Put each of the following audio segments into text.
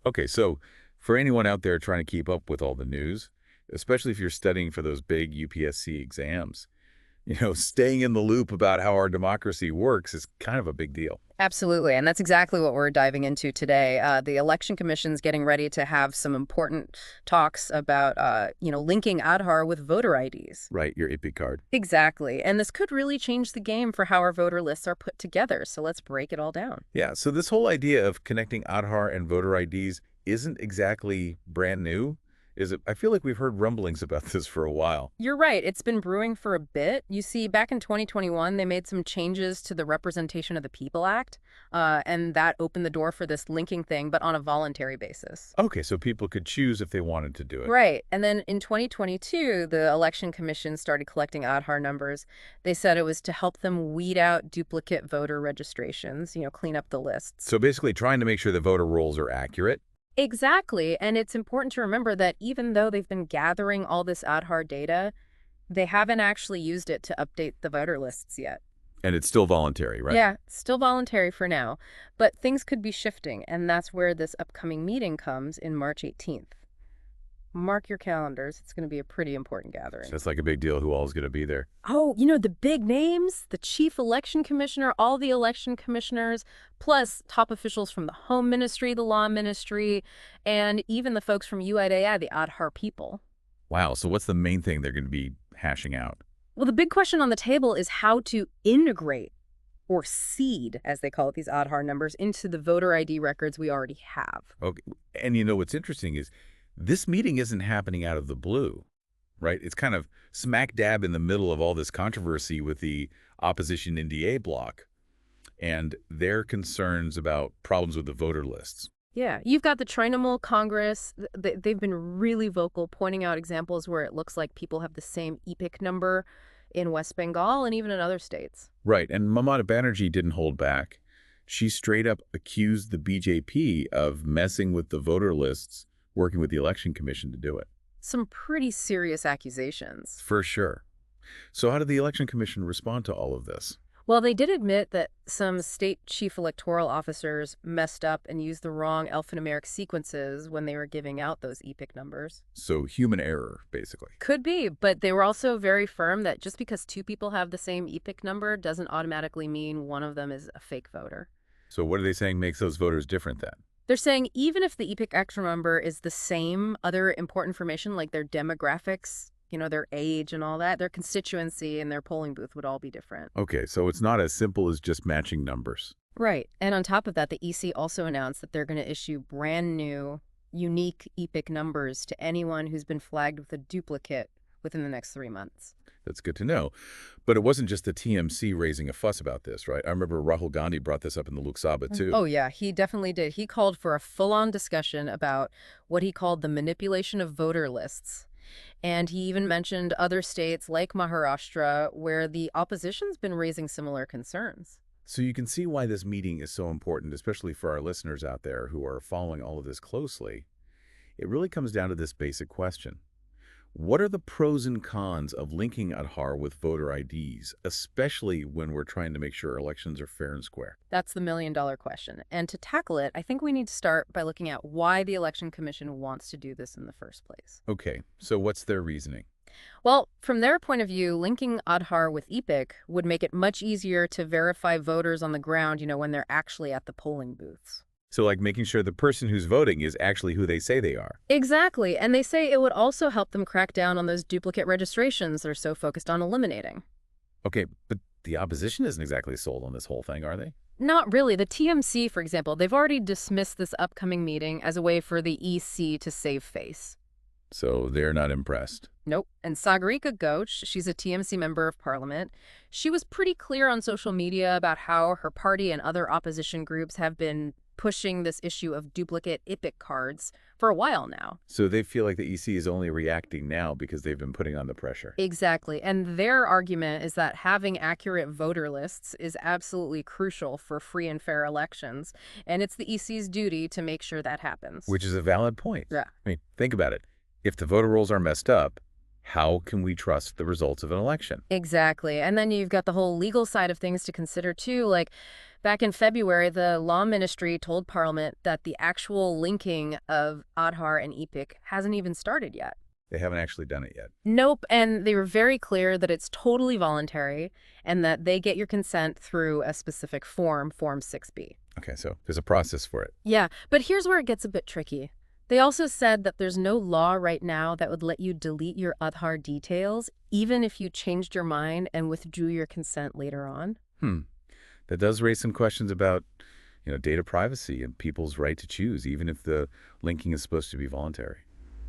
Okay, so for anyone out there trying to keep up with all the news, especially if you're studying for those big UPSC exams, staying in the loop about how our democracy works is kind of a big deal. Absolutely, and that's exactly what we're diving into today. The Election Commission's getting ready to have some important talks about, linking Aadhaar with voter IDs. Right, your IPI card. Exactly, and this could really change the game for how our voter lists are put together, so let's break it all down. Yeah, so this whole idea of connecting Aadhaar and voter IDs isn't exactly brand new, is it? I feel like we've heard rumblings about this for a while. You're right, it's been brewing for a bit. You see, back in 2021, they made some changes to the Representation of the People Act, and that opened the door for this linking thing, but on a voluntary basis. Okay, so people could choose if they wanted to do it. Right. And then in 2022, the Election Commission started collecting Aadhaar numbers. They said it was to help them weed out duplicate voter registrations, clean up the lists. So basically trying to make sure the voter rolls are accurate. Exactly. And it's important to remember that even though they've been gathering all this Aadhaar data, they haven't actually used it to update the voter lists yet. And it's still voluntary, right? Yeah, still voluntary for now, but things could be shifting, and that's where this upcoming meeting comes in March 18th. Mark your calendars. It's going to be a pretty important gathering. So it's like a big deal who all is going to be there. Oh, the big names, the chief election commissioner, all the election commissioners, plus top officials from the Home Ministry, the Law Ministry, and even the folks from UIDAI, the Aadhaar people. Wow, so what's the main thing they're going to be hashing out? Well, the big question on the table is how to integrate or seed, as they call it, these Aadhaar numbers into the voter ID records we already have. Okay, and what's interesting is this meeting isn't happening out of the blue, right? It's kind of smack dab in the middle of all this controversy with the opposition NDA bloc and their concerns about problems with the voter lists. Yeah, you've got the Trinamool Congress. They've been really vocal, pointing out examples where it looks like people have the same EPIC number in West Bengal and even in other states. Right, and Mamata Banerjee didn't hold back. She straight up accused the BJP of messing with the voter lists, working with the Election Commission to do it. Some pretty serious accusations. For sure. So how did the Election Commission respond to all of this? Well, they did admit that some state chief electoral officers messed up and used the wrong alphanumeric sequences when they were giving out those EPIC numbers. So human error, basically. Could be, but they were also very firm that just because two people have the same EPIC number doesn't automatically mean one of them is a fake voter. So what are they saying makes those voters different then? They're saying even if the EPIC extra number is the same, other important information like their demographics, their age and all that, their constituency and their polling booth would all be different. Okay, so it's not as simple as just matching numbers. Right. And on top of that, the EC also announced that they're going to issue brand new, unique EPIC numbers to anyone who's been flagged with a duplicate within the next 3 months. That's good to know. But it wasn't just the TMC raising a fuss about this, right? I remember Rahul Gandhi brought this up in the Lok Sabha, too. Oh, yeah, he definitely did. He called for a full-on discussion about what he called the manipulation of voter lists. And he even mentioned other states like Maharashtra where the opposition's been raising similar concerns. So you can see why this meeting is so important, especially for our listeners out there who are following all of this closely. It really comes down to this basic question. What are the pros and cons of linking Aadhaar with voter IDs, especially when we're trying to make sure elections are fair and square? That's the million-dollar question. And to tackle it, I think we need to start by looking at why the Election Commission wants to do this in the first place. Okay, so what's their reasoning? Well, from their point of view, linking Aadhaar with EPIC would make it much easier to verify voters on the ground, when they're actually at the polling booths. So like making sure the person who's voting is actually who they say they are. Exactly. And they say it would also help them crack down on those duplicate registrations they're so focused on eliminating. Okay, but the opposition isn't exactly sold on this whole thing, are they? Not really. The TMC, for example, they've already dismissed this upcoming meeting as a way for the EC to save face. So they're not impressed. Nope. And Sagarika Ghosh, she's a TMC member of parliament. She was pretty clear on social media about how her party and other opposition groups have been pushing this issue of duplicate EPIC cards for a while now. So they feel like the EC is only reacting now because they've been putting on the pressure. Exactly. And their argument is that having accurate voter lists is absolutely crucial for free and fair elections. And it's the EC's duty to make sure that happens. Which is a valid point. Yeah. I mean, think about it. If the voter rolls are messed up, How can we trust the results of an election? Exactly. And then you've got the whole legal side of things to consider, too. Like, back in February, the Law Ministry told Parliament that the actual linking of Aadhaar and EPIC hasn't even started yet. They haven't actually done it yet. Nope, and they were very clear that it's totally voluntary and that they get your consent through a specific form, Form 6B. Okay, so there's a process for it. Yeah, but here's where it gets a bit tricky. They also said that there's no law right now that would let you delete your Aadhaar details, even if you changed your mind and withdrew your consent later on. That does raise some questions about, data privacy and people's right to choose, even if the linking is supposed to be voluntary.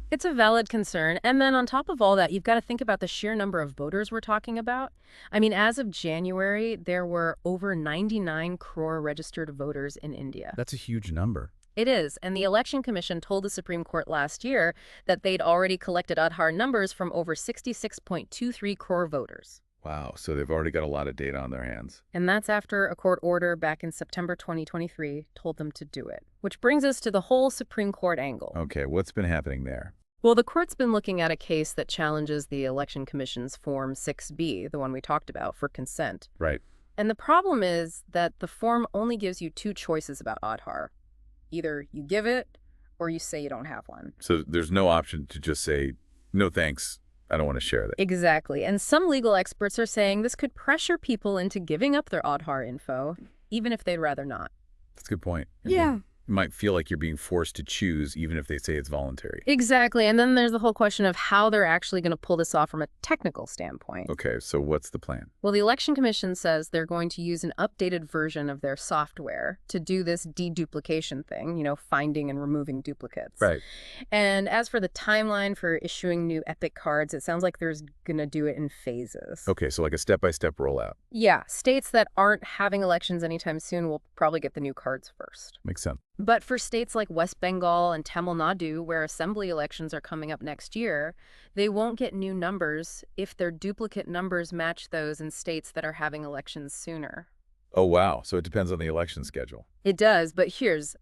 It's a valid concern. And then on top of all that, you've got to think about the sheer number of voters we're talking about. I mean, as of January, there were over 99 crore registered voters in India. That's a huge number. It is, and the Election Commission told the Supreme Court last year that they'd already collected Aadhaar numbers from over 66.23 crore voters. Wow, so they've already got a lot of data on their hands. And that's after a court order back in September 2023 told them to do it. Which brings us to the whole Supreme Court angle. Okay, what's been happening there? Well, the court's been looking at a case that challenges the Election Commission's Form 6B, the one we talked about, for consent. Right. And the problem is that the form only gives you two choices about Aadhaar. Either you give it or you say you don't have one. So there's no option to just say, no thanks, I don't want to share that. Exactly. And some legal experts are saying this could pressure people into giving up their Aadhaar info, even if they'd rather not. That's a good point. Yeah. You might feel like you're being forced to choose, even if they say it's voluntary. Exactly. And then there's the whole question of how they're actually going to pull this off from a technical standpoint. Okay, so what's the plan? Well, the Election Commission says they're going to use an updated version of their software to do this deduplication thing, finding and removing duplicates. Right. And as for the timeline for issuing new EPIC cards, it sounds like they're going to do it in phases. Okay, so like a step-by-step rollout. Yeah, states that aren't having elections anytime soon will probably get the new cards first. Makes sense. But for states like West Bengal and Tamil Nadu, where assembly elections are coming up next year, they won't get new numbers if their duplicate numbers match those in states that are having elections sooner. Oh, wow. So it depends on the election schedule. It does, but here's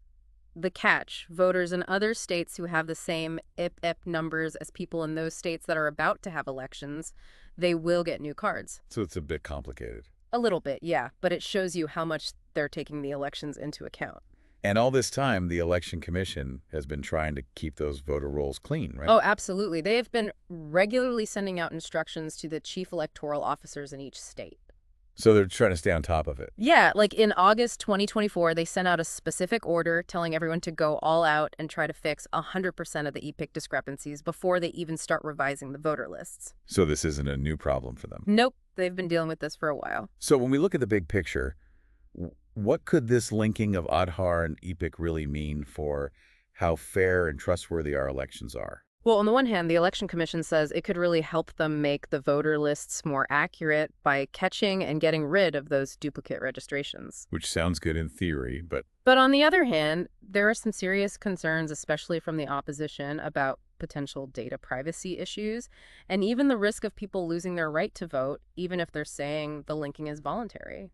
the catch. Voters in other states who have the same IPIP numbers as people in those states that are about to have elections, they will get new cards. So it's a bit complicated. A little bit, yeah, but it shows you how much they're taking the elections into account. And all this time, the Election Commission has been trying to keep those voter rolls clean, right? Oh, absolutely. They have been regularly sending out instructions to the chief electoral officers in each state. So they're trying to stay on top of it. Yeah, like in August 2024, they sent out a specific order telling everyone to go all out and try to fix 100% of the EPIC discrepancies before they even start revising the voter lists. So this isn't a new problem for them. Nope, they've been dealing with this for a while. So when we look at the big picture, what could this linking of Aadhaar and EPIC really mean for how fair and trustworthy our elections are? Well, on the one hand, the Election Commission says it could really help them make the voter lists more accurate by catching and getting rid of those duplicate registrations. Which sounds good in theory, but... But on the other hand, there are some serious concerns, especially from the opposition, about potential data privacy issues and even the risk of people losing their right to vote, even if they're saying the linking is voluntary.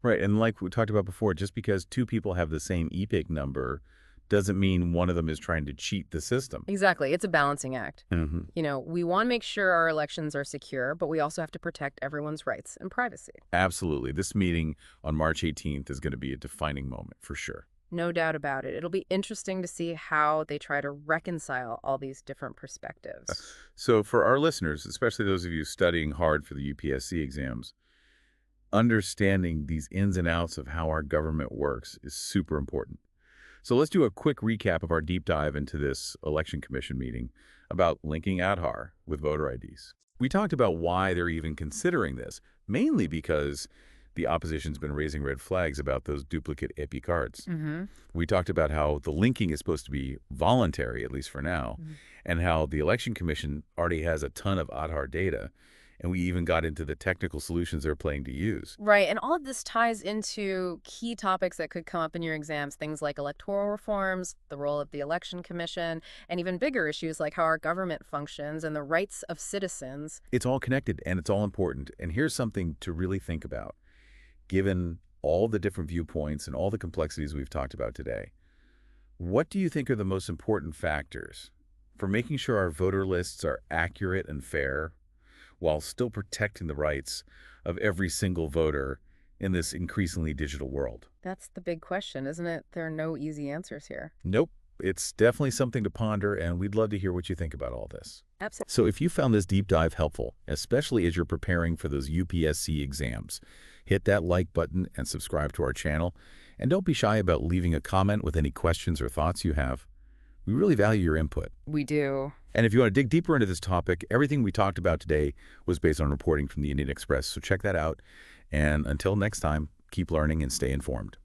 Right, and like we talked about before, just because two people have the same EPIC number doesn't mean one of them is trying to cheat the system. Exactly. It's a balancing act. Mm-hmm. We want to make sure our elections are secure, but we also have to protect everyone's rights and privacy. Absolutely. This meeting on March 18th is going to be a defining moment for sure. No doubt about it. It'll be interesting to see how they try to reconcile all these different perspectives. So for our listeners, especially those of you studying hard for the UPSC exams, understanding these ins and outs of how our government works is super important. So let's do a quick recap of our deep dive into this Election Commission meeting about linking Aadhaar with voter IDs. We talked about why they're even considering this, mainly because the opposition's been raising red flags about those duplicate EPI cards. We talked about how the linking is supposed to be voluntary, at least for now, and how the Election Commission already has a ton of Aadhaar data. And we even got into the technical solutions they're planning to use. Right, and all of this ties into key topics that could come up in your exams, things like electoral reforms, the role of the Election Commission, and even bigger issues like how our government functions and the rights of citizens. It's all connected and it's all important. And here's something to really think about. Given all the different viewpoints and all the complexities we've talked about today, what do you think are the most important factors for making sure our voter lists are accurate and fair while still protecting the rights of every single voter in this increasingly digital world? That's the big question, isn't it? There are no easy answers here. Nope. It's definitely something to ponder, and we'd love to hear what you think about all this. Absolutely. So if you found this deep dive helpful, especially as you're preparing for those UPSC exams, hit that like button and subscribe to our channel. And don't be shy about leaving a comment with any questions or thoughts you have. We really value your input. We do. And if you want to dig deeper into this topic, everything we talked about today was based on reporting from the Indian Express, so check that out. And until next time, keep learning and stay informed.